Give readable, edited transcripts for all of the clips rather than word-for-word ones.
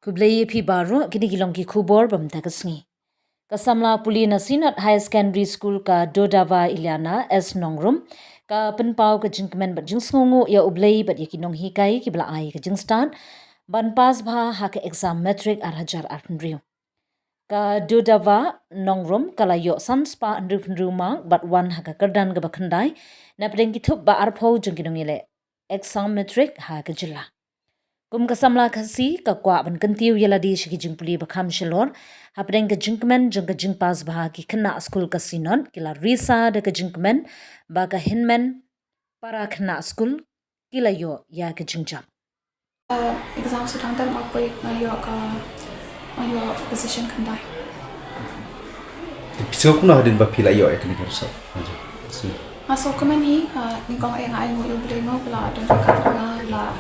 Kublai pi baro kini gilong ki khubor bam tagasngi. Ka Samla puli na Sinat High Secondary School ka Dodavah Eliana as Nongrum ka penpau ka jingkmen bat jingsngongu ya ublai bat yakinong hikai ki bla ai ka jingstan ban pas bha ha ka exam Matrik ar hajar ar pendriu. Ka Dodavah Nongrum kala yo sanspa andru pendru mang bat wan ha ka Kyrdan ka bakhandai na pedeng ki thup ba arpho jingkinong ile exam Matrik ha ka jilla. Kum ka Samla kasi ka kwa ban kentiu yala di shiki jingpuli bakam shilor hapdeng ka jingkmen jeng ka jingpas bah ki kena skul ka sinon kila risa de ka jingkmen ba ka hinmen para kena skul kila yo ya ka jingjam. Exam sedang dan apa ayo position kendai. Pisau kuna hadin ba pila yo ekni kersa. Masuk ke mana ni kau yang ayo yo boleh mau pula dan kakak la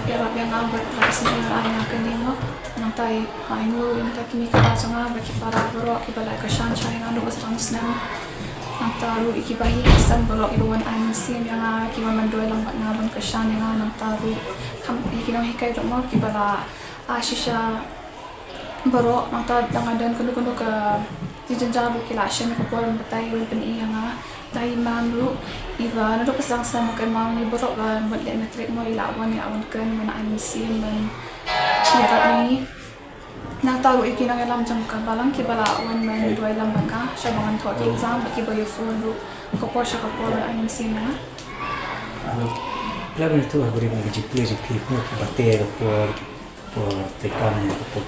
ya yang ambil praktis ni ayo nak ni mau nanti ayo yang tak kini kita sangat bagi para berok kita like kesan cahaya anu besar senang nanti aru ikibahi kesan berok iluan ayo sim yang kiwan mendua lambat nabun kesan yang nanti aru kami kita hikai tu mau kita la asisya berok nanti dengan kundu ke dijenjang bukila asyam ke pola betai beni yang dai mamlu iba nado kesang sama ke mau ni borok ba buat le Matrik mo ilawan ya awan kan mana an sim man ya ni nang tahu iki nang alam jam ka balang ki bala awan man dua lam baka shabangan tho ki exam ki boyo phone lu ko porsha ko por an sim na claro itu agora me dipli mo bate por tekan por